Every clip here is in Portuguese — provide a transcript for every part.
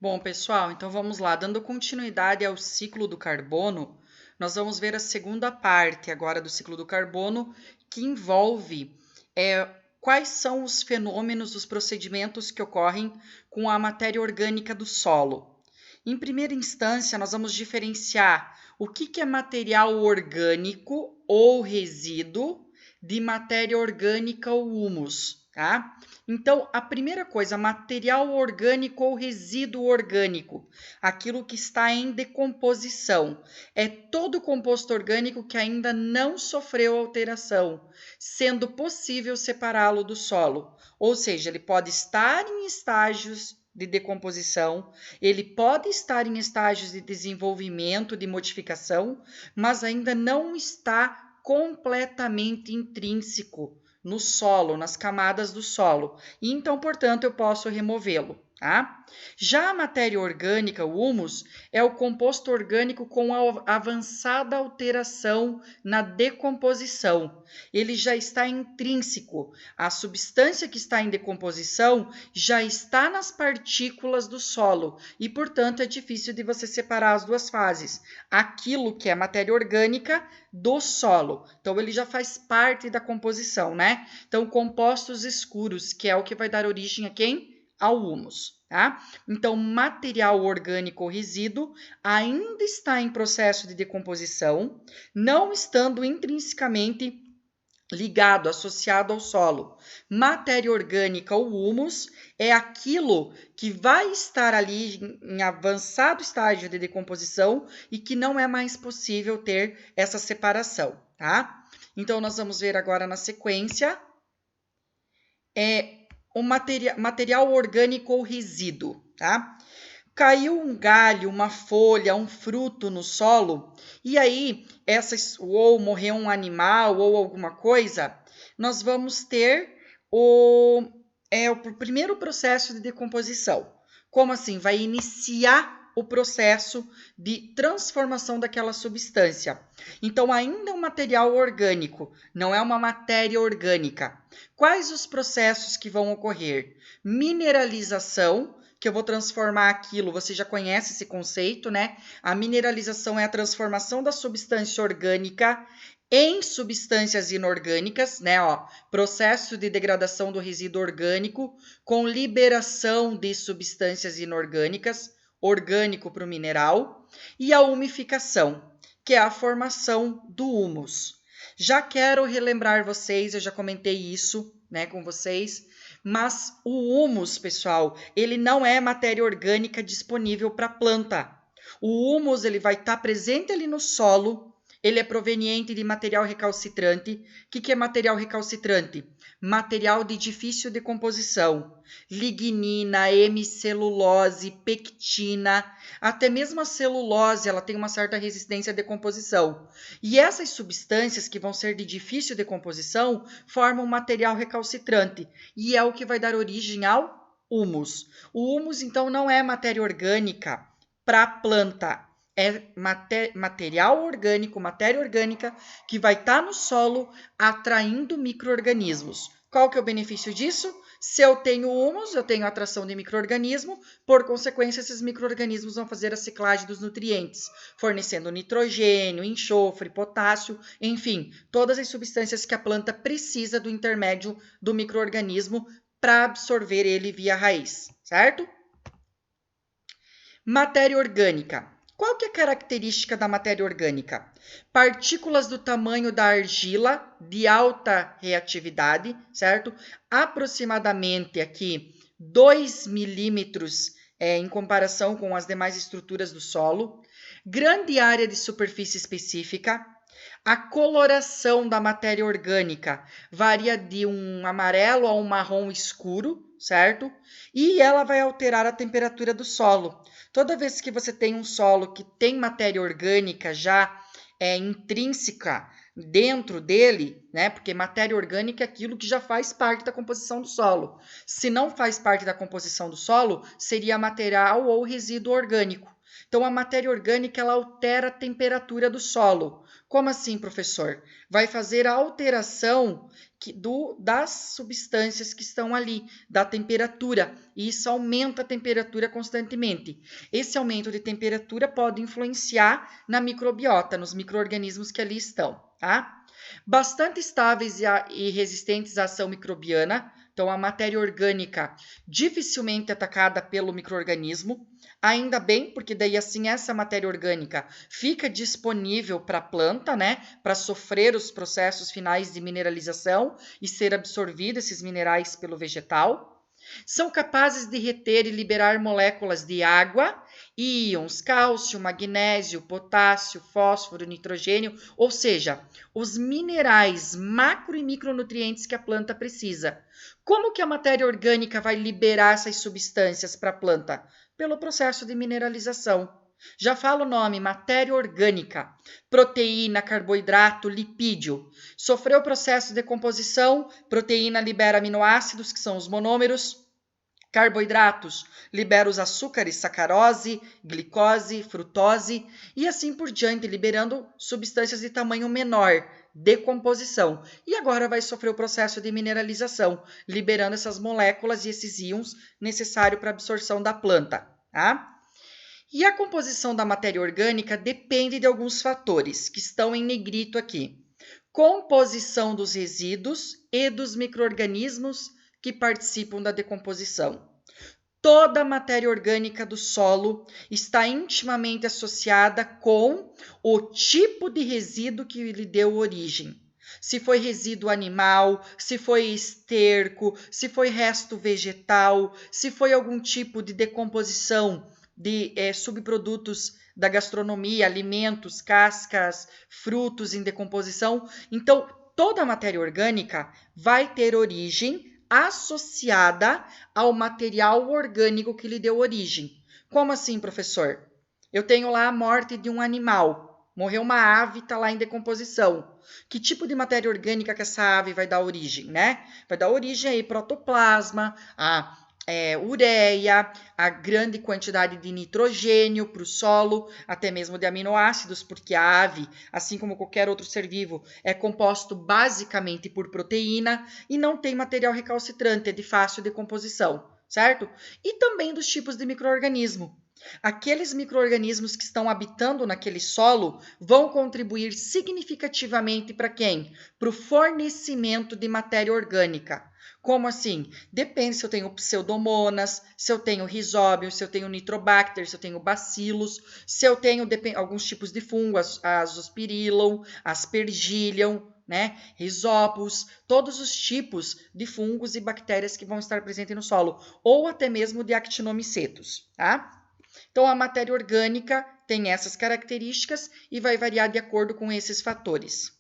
Bom, pessoal, então vamos lá. Dando continuidade ao ciclo do carbono, nós vamos ver a segunda parte agora do ciclo do carbono, que envolve quais são os fenômenos, os procedimentos que ocorrem com a matéria orgânica do solo. Em primeira instância, nós vamos diferenciar o que é material orgânico ou resíduo de matéria orgânica ou humus, tá? Então, a primeira coisa, material orgânico ou resíduo orgânico, aquilo que está em decomposição, é todo composto orgânico que ainda não sofreu alteração, sendo possível separá-lo do solo. Ou seja, ele pode estar em estágios de decomposição, ele pode estar em estágios de desenvolvimento, de modificação, mas ainda não está completamente intrínseco no solo, nas camadas do solo. E então, portanto, eu posso removê-lo. Tá? Já a matéria orgânica, o humus, é o composto orgânico com avançada alteração na decomposição. Ele já está intrínseco. A substância que está em decomposição já está nas partículas do solo e, portanto, é difícil de você separar as duas fases. Aquilo que é matéria orgânica do solo. Então, ele já faz parte da composição, né? Então, compostos escuros, que é o que vai dar origem a quem? Ao humus, tá? Então, material orgânico ou resíduo ainda está em processo de decomposição, não estando intrinsecamente ligado, associado ao solo. Matéria orgânica ou humus é aquilo que vai estar ali em avançado estágio de decomposição e que não é mais possível ter essa separação, tá? Então, nós vamos ver agora na sequência o material orgânico ou resíduo, tá? Caiu um galho, uma folha, um fruto no solo, e aí, ou morreu um animal ou alguma coisa, nós vamos ter o primeiro processo de decomposição. Como assim? Vai iniciar o processo de transformação daquela substância. Então, ainda é um material orgânico, não é uma matéria orgânica. Quais os processos que vão ocorrer? Mineralização, que eu vou transformar aquilo, você já conhece esse conceito, né? A mineralização é a transformação da substância orgânica em substâncias inorgânicas, né? Ó, processo de degradação do resíduo orgânico com liberação de substâncias inorgânicas, orgânico para o mineral, e a umificação, que é a formação do humus. Já quero relembrar vocês, eu já comentei isso, né, com vocês, mas o humus, pessoal, ele não é matéria orgânica disponível para a planta. O humus, ele vai estar presente ali no solo, ele é proveniente de material recalcitrante. O que é material recalcitrante? Material de difícil decomposição. Lignina, hemicelulose, pectina, até mesmo a celulose, ela tem uma certa resistência à decomposição. E essas substâncias que vão ser de difícil decomposição formam material recalcitrante e é o que vai dar origem ao humus. O humus, então, não é matéria orgânica para a planta, é material orgânico, matéria orgânica que vai estar no solo atraindo micro-organismos. Qual que é o benefício disso? Se eu tenho humus, eu tenho atração de micro-organismo, por consequência, esses micro-organismos vão fazer a ciclagem dos nutrientes, fornecendo nitrogênio, enxofre, potássio, enfim, todas as substâncias que a planta precisa do intermédio do micro-organismo para absorver ele via raiz, certo? Matéria orgânica. Qual que é a característica da matéria orgânica? Partículas do tamanho da argila, de alta reatividade, certo? Aproximadamente aqui 2 milímetros em comparação com as demais estruturas do solo. Grande área de superfície específica. A coloração da matéria orgânica varia de um amarelo a um marrom escuro, certo? E ela vai alterar a temperatura do solo. Toda vez que você tem um solo que tem matéria orgânica já intrínseca dentro dele, né? Porque matéria orgânica é aquilo que já faz parte da composição do solo. Se não faz parte da composição do solo, seria material ou resíduo orgânico. Então, a matéria orgânica ela altera a temperatura do solo. Como assim, professor? Vai fazer a alteração das substâncias que estão ali, da temperatura, e isso aumenta a temperatura constantemente. Esse aumento de temperatura pode influenciar na microbiota, nos micro-organismos que ali estão, tá? Bastante estáveis e resistentes à ação microbiana, então a matéria orgânica dificilmente atacada pelo micro-organismo, ainda bem, porque daí assim essa matéria orgânica fica disponível para a planta, né, para sofrer os processos finais de mineralização e ser absorvido esses minerais pelo vegetal. São capazes de reter e liberar moléculas de água, íons, cálcio, magnésio, potássio, fósforo, nitrogênio, ou seja, os minerais macro e micronutrientes que a planta precisa. Como que a matéria orgânica vai liberar essas substâncias para a planta? Pelo processo de mineralização. Já fala o nome, matéria orgânica, proteína, carboidrato, lipídio. Sofreu o processo de decomposição, proteína libera aminoácidos, que são os monômeros, carboidratos libera os açúcares, sacarose, glicose, frutose e assim por diante, liberando substâncias de tamanho menor, decomposição. E agora vai sofrer o processo de mineralização, liberando essas moléculas e esses íons necessários para a absorção da planta, tá? E a composição da matéria orgânica depende de alguns fatores que estão em negrito aqui. Composição dos resíduos e dos micro-organismos que participam da decomposição. Toda a matéria orgânica do solo está intimamente associada com o tipo de resíduo que lhe deu origem. Se foi resíduo animal, se foi esterco, se foi resto vegetal, se foi algum tipo de decomposição de subprodutos da gastronomia, alimentos, cascas, frutos em decomposição. Então, toda a matéria orgânica vai ter origem associada ao material orgânico que lhe deu origem. Como assim, professor? Eu tenho lá a morte de um animal. Morreu uma ave, está lá em decomposição. Que tipo de matéria orgânica que essa ave vai dar origem, né? Vai dar origem aí protoplasma, a ureia, a grande quantidade de nitrogênio para o solo, até mesmo de aminoácidos, porque a ave, assim como qualquer outro ser vivo, é composto basicamente por proteína e não tem material recalcitrante, é de fácil decomposição, certo? E também dos tipos de micro-organismo. Aqueles micro-organismos que estão habitando naquele solo vão contribuir significativamente para quem? Para o fornecimento de matéria orgânica. Como assim? Depende se eu tenho pseudomonas, se eu tenho risóbio, se eu tenho nitrobacter, se eu tenho bacilos, se eu tenho alguns tipos de fungo, as Azospirillum, aspergillium, né? Risópos, todos os tipos de fungos e bactérias que vão estar presentes no solo, ou até mesmo de actinomicetos, tá? Então, a matéria orgânica tem essas características e vai variar de acordo com esses fatores.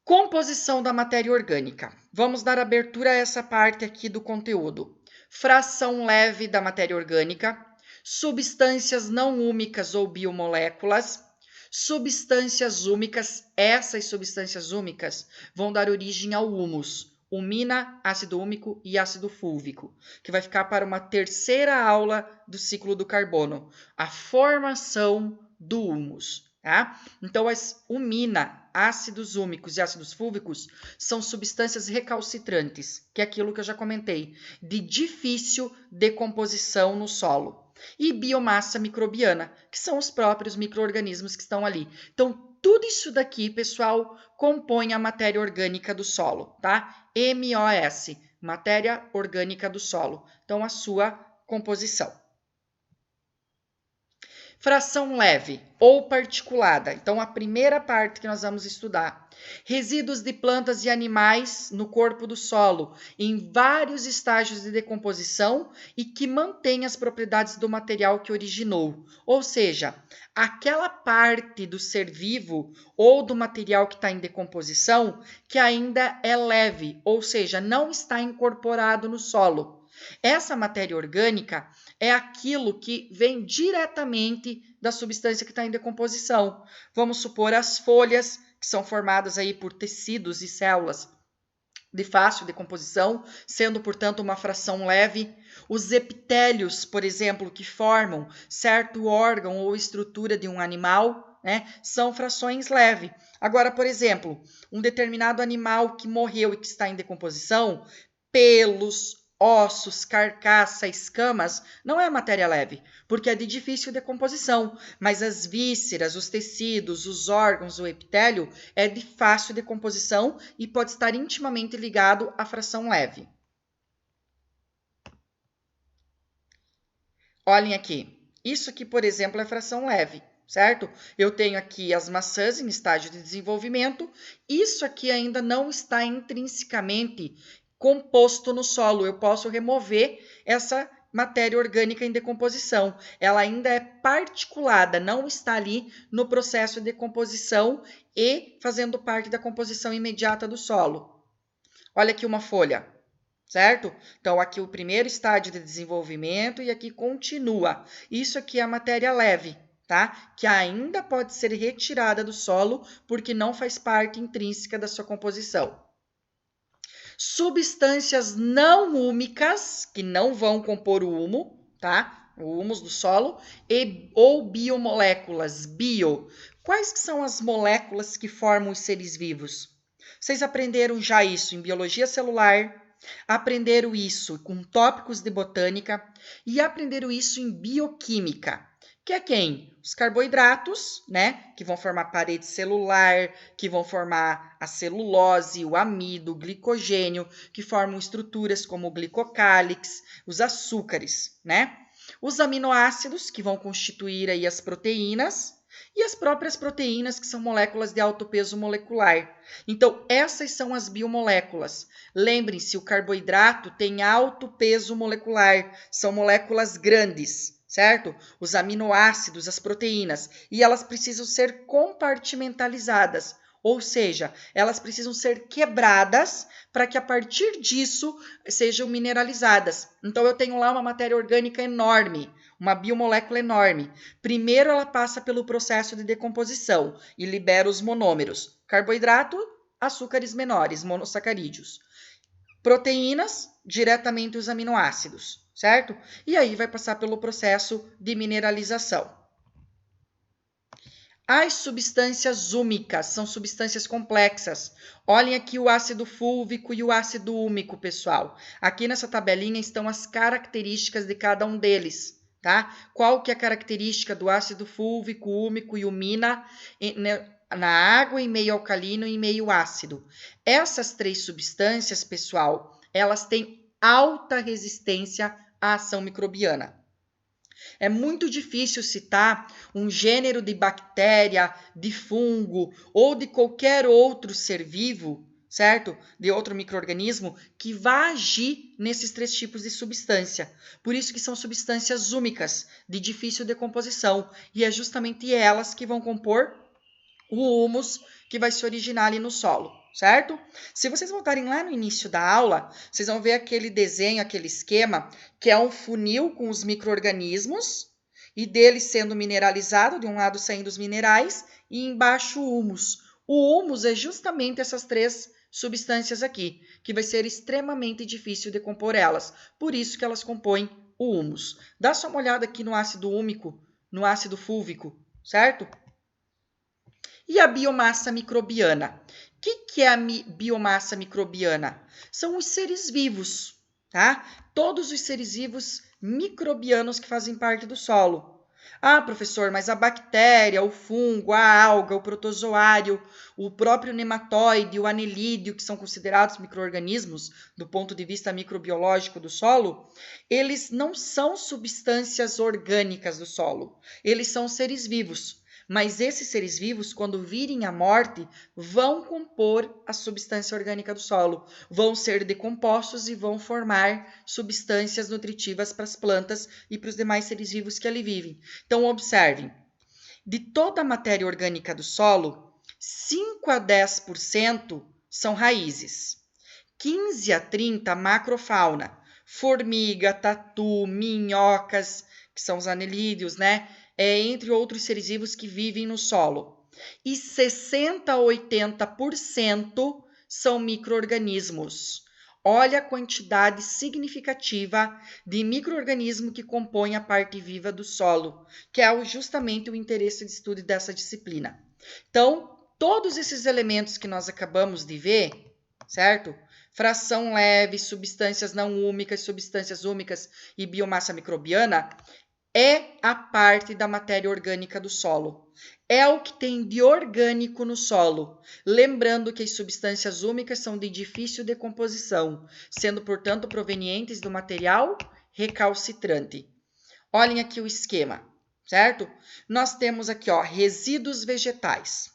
Composição da matéria orgânica. Vamos dar abertura a essa parte aqui do conteúdo. Fração leve da matéria orgânica, substâncias não úmicas ou biomoléculas, substâncias úmicas. Essas substâncias úmicas vão dar origem ao humus, umina, ácido úmico e ácido fúlvico, que vai ficar para uma terceira aula do ciclo do carbono, a formação do humus. Tá? Então, as umina, ácidos úmicos e ácidos fúlvicos são substâncias recalcitrantes, que é aquilo que eu já comentei, de difícil decomposição no solo. E biomassa microbiana, que são os próprios micro-organismos que estão ali. Então, tudo isso daqui, pessoal, compõe a matéria orgânica do solo, tá? MOS, matéria orgânica do solo. Então, a sua composição. Fração leve ou particulada. Então, a primeira parte que nós vamos estudar. Resíduos de plantas e animais no corpo do solo, em vários estágios de decomposição e que mantém as propriedades do material que originou. Ou seja, aquela parte do ser vivo ou do material que está em decomposição que ainda é leve, ou seja, não está incorporado no solo. Essa matéria orgânica é aquilo que vem diretamente da substância que está em decomposição. Vamos supor as folhas, que são formadas aí por tecidos e células. de fácil decomposição, sendo, portanto, uma fração leve. Os epitélios, por exemplo, que formam certo órgão ou estrutura de um animal, né, são frações leves. Agora, por exemplo, um determinado animal que morreu e que está em decomposição, pelos, ossos, carcaça, escamas, não é matéria leve, porque é de difícil decomposição, mas as vísceras, os tecidos, os órgãos, o epitélio é de fácil decomposição e pode estar intimamente ligado à fração leve. Olhem aqui, isso aqui, por exemplo, é fração leve, certo? Eu tenho aqui as maçãs em estágio de desenvolvimento, isso aqui ainda não está intrinsecamente composto no solo, eu posso remover essa matéria orgânica em decomposição. Ela ainda é particulada, não está ali no processo de decomposição e fazendo parte da composição imediata do solo. Olha aqui uma folha, certo? Então, aqui o primeiro estágio de desenvolvimento e aqui continua. Isso aqui é a matéria leve, tá? Que ainda pode ser retirada do solo porque não faz parte intrínseca da sua composição. Substâncias não úmicas, que não vão compor o humo, tá? O humus do solo, ou biomoléculas, bio. Quais que são as moléculas que formam os seres vivos? Vocês aprenderam já isso em biologia celular, aprenderam isso com tópicos de botânica e aprenderam isso em bioquímica. Que é quem? Os carboidratos, né? Que vão formar parede celular, que vão formar a celulose, o amido, o glicogênio, que formam estruturas como o glicocálix, os açúcares, né? Os aminoácidos, que vão constituir aí as proteínas, e as próprias proteínas, que são moléculas de alto peso molecular. Então, essas são as biomoléculas. Lembrem-se, o carboidrato tem alto peso molecular, são moléculas grandes, certo? Os aminoácidos, as proteínas, e elas precisam ser compartimentalizadas, ou seja, elas precisam ser quebradas para que a partir disso sejam mineralizadas. Então eu tenho lá uma matéria orgânica enorme, uma biomolécula enorme. Primeiro ela passa pelo processo de decomposição e libera os monômeros. Carboidrato, açúcares menores, monossacarídeos. Proteínas, diretamente os aminoácidos, certo? E aí vai passar pelo processo de mineralização. As substâncias úmicas são substâncias complexas. Olhem aqui o ácido fúlvico e o ácido úmico, pessoal. Aqui nessa tabelinha estão as características de cada um deles, tá? Qual que é a característica do ácido fúlvico, úmico e umina na água em meio alcalino e em meio ácido? Essas três substâncias, pessoal, elas têm alta resistência à ação microbiana. É muito difícil citar um gênero de bactéria, de fungo ou de qualquer outro ser vivo, certo? De outro micro-organismo que vá agir nesses três tipos de substância. Por isso que são substâncias úmicas, de difícil decomposição. E é justamente elas que vão compor o humus que vai se originar ali no solo, certo? Se vocês voltarem lá no início da aula, vocês vão ver aquele desenho, aquele esquema, que é um funil com os micro-organismos e dele sendo mineralizado, de um lado saindo os minerais e embaixo o humus. O humus é justamente essas três substâncias aqui, que vai ser extremamente difícil decompor elas. Por isso que elas compõem o humus. Dá só uma olhada aqui no ácido úmico, no ácido fúlvico, certo? E a biomassa microbiana? O que é a biomassa microbiana? São os seres vivos, tá? Todos os seres vivos microbianos que fazem parte do solo. Ah, professor, mas a bactéria, o fungo, a alga, o protozoário, o próprio nematóide, o anelídeo, que são considerados micro-organismos do ponto de vista microbiológico do solo, eles não são substâncias orgânicas do solo. Eles são seres vivos. Mas esses seres vivos, quando virem a morte, vão compor a substância orgânica do solo, vão ser decompostos e vão formar substâncias nutritivas para as plantas e para os demais seres vivos que ali vivem. Então, observem, de toda a matéria orgânica do solo, 5 a 10% são raízes, 15 a 30% macrofauna, formiga, tatu, minhocas, que são os anelídeos, né? Entre outros seres vivos que vivem no solo. E 60 a 80% são micro-organismos. Olha a quantidade significativa de micro-organismo que compõe a parte viva do solo, que é justamente o interesse de estudo dessa disciplina. Então, todos esses elementos que nós acabamos de ver, certo? Fração leve, substâncias não úmicas, substâncias úmicas e biomassa microbiana, é a parte da matéria orgânica do solo. É o que tem de orgânico no solo. Lembrando que as substâncias úmicas são de difícil decomposição, sendo, portanto, provenientes do material recalcitrante. Olhem aqui o esquema, certo? Nós temos aqui, ó, resíduos vegetais.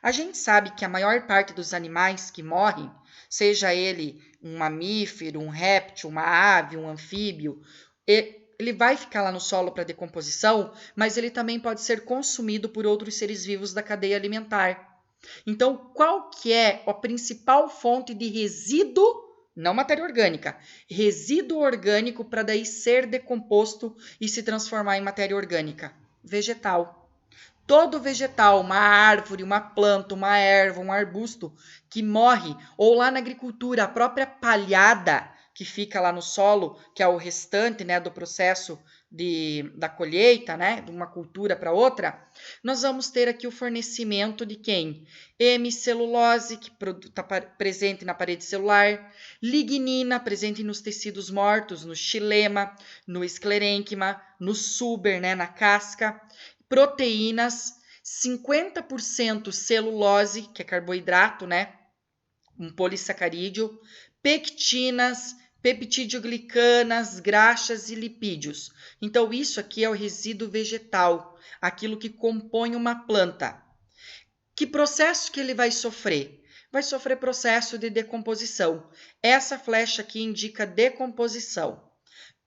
A gente sabe que a maior parte dos animais que morrem, seja ele um mamífero, um réptil, uma ave, um anfíbio, ele vai ficar lá no solo para decomposição, mas ele também pode ser consumido por outros seres vivos da cadeia alimentar. Então, qual que é a principal fonte de resíduo, não matéria orgânica, resíduo orgânico para daí ser decomposto e se transformar em matéria orgânica? Vegetal. Todo vegetal, uma árvore, uma planta, uma erva, um arbusto que morre, ou lá na agricultura, a própria palhada que fica lá no solo, que é o restante, né, do processo da colheita, né, de uma cultura para outra, nós vamos ter aqui o fornecimento de quem? Hemicelulose, que está presente na parede celular, lignina, presente nos tecidos mortos, no xilema, no esclerênquima, no suber, né, na casca, proteínas, 50% celulose, que é carboidrato, né? Um polissacarídeo, pectinas, peptidoglicanas, graxas e lipídios. Então, isso aqui é o resíduo vegetal, aquilo que compõe uma planta. Que processo que ele vai sofrer? Vai sofrer processo de decomposição. Essa flecha aqui indica decomposição.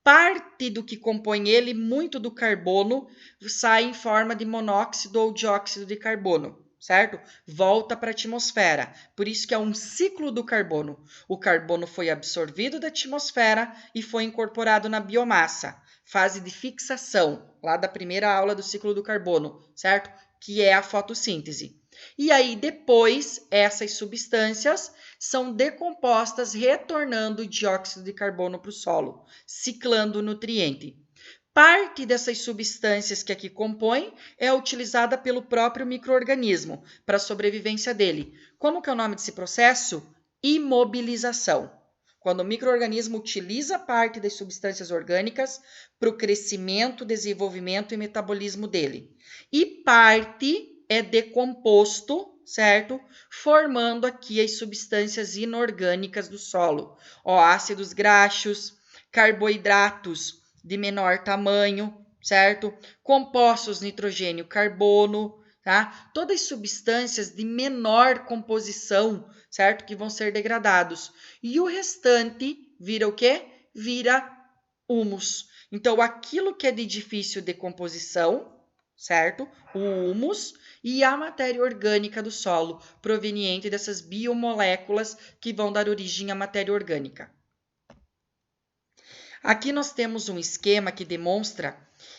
Parte do que compõe ele, muito do carbono, sai em forma de monóxido ou dióxido de carbono, certo? Volta para a atmosfera. Por isso que é um ciclo do carbono. O carbono foi absorvido da atmosfera e foi incorporado na biomassa. Fase de fixação, lá da primeira aula do ciclo do carbono, certo? Que é a fotossíntese. E aí, depois, essas substâncias são decompostas, retornando o dióxido de carbono para o solo, ciclando o nutriente. Parte dessas substâncias que aqui compõem é utilizada pelo próprio micro-organismo para a sobrevivência dele. Como que é o nome desse processo? Imobilização. Quando o micro-organismo utiliza parte das substâncias orgânicas para o crescimento, desenvolvimento e metabolismo dele. E parte é decomposto, certo? Formando aqui as substâncias inorgânicas do solo. Ó, ácidos graxos, carboidratos de menor tamanho, certo? Compostos nitrogênio, carbono, tá? Todas substâncias de menor composição, certo? Que vão ser degradados. E o restante vira o quê? Vira humus. Então, aquilo que é de difícil decomposição, certo? O humus e a matéria orgânica do solo, proveniente dessas biomoléculas que vão dar origem à matéria orgânica. Aqui nós temos um esquema que demonstra,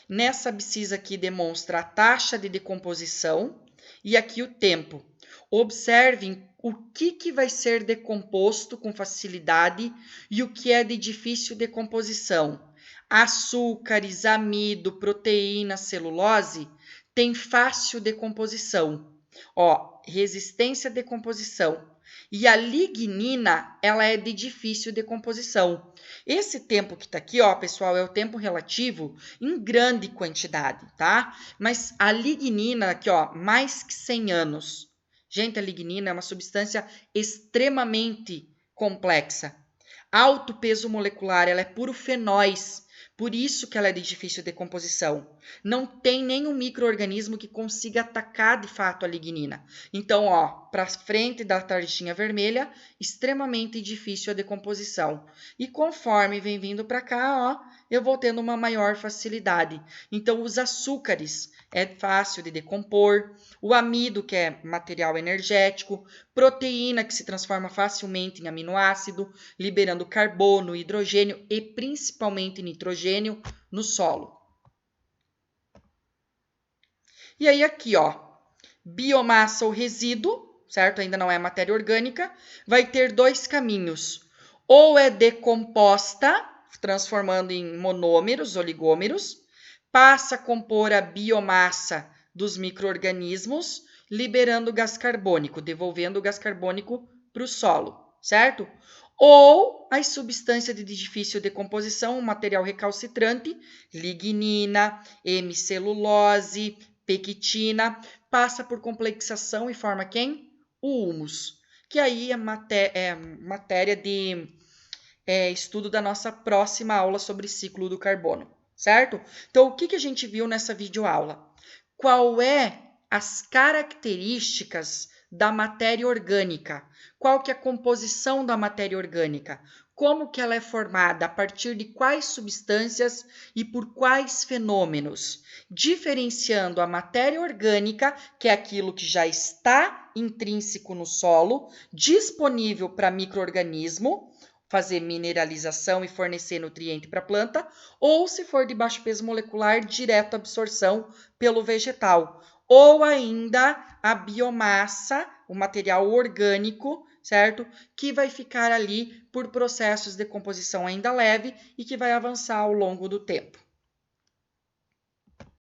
nessa abscissa aqui demonstra a taxa de decomposição e aqui o tempo. Observem o que vai ser decomposto com facilidade e o que é de difícil decomposição. Açúcares, amido, proteína, celulose tem fácil decomposição. Ó, resistência à decomposição. E a lignina, ela é de difícil decomposição. Esse tempo que está aqui, ó, pessoal, é o tempo relativo em grande quantidade, tá? Mas a lignina aqui, ó, mais que 100 anos. Gente, a lignina é uma substância extremamente complexa. Alto peso molecular, ela é puro fenóis. Por isso que ela é de difícil decomposição. Não tem nenhum micro-organismo que consiga atacar de fato a lignina. Então, ó, para frente da tarjinha vermelha, extremamente difícil a decomposição. E conforme vem vindo para cá, ó, eu vou tendo uma maior facilidade. Então, os açúcares é fácil de decompor, o amido, que é material energético, proteína, que se transforma facilmente em aminoácido, liberando carbono, hidrogênio e principalmente nitrogênio no solo. E aí aqui, ó, biomassa ou resíduo, certo? Ainda não é matéria orgânica, vai ter dois caminhos. Ou é decomposta, transformando em monômeros, oligômeros, passa a compor a biomassa dos micro-organismos, liberando gás carbônico, devolvendo o gás carbônico para o solo, certo? Ou as substâncias de difícil decomposição, um material recalcitrante, lignina, hemicelulose, pectina, passa por complexação e forma quem? O humus, que aí é matéria de estudo da nossa próxima aula sobre ciclo do carbono, certo? Então, o que a gente viu nessa videoaula? Qual é as características da matéria orgânica? Qual que é a composição da matéria orgânica? Como que ela é formada? A partir de quais substâncias e por quais fenômenos? Diferenciando a matéria orgânica, que é aquilo que já está intrínseco no solo, disponível para micro-organismo, fazer mineralização e fornecer nutriente para a planta, ou se for de baixo peso molecular, direto absorção pelo vegetal, ou ainda a biomassa, o material orgânico, certo? Que vai ficar ali por processos de decomposição ainda leve e que vai avançar ao longo do tempo.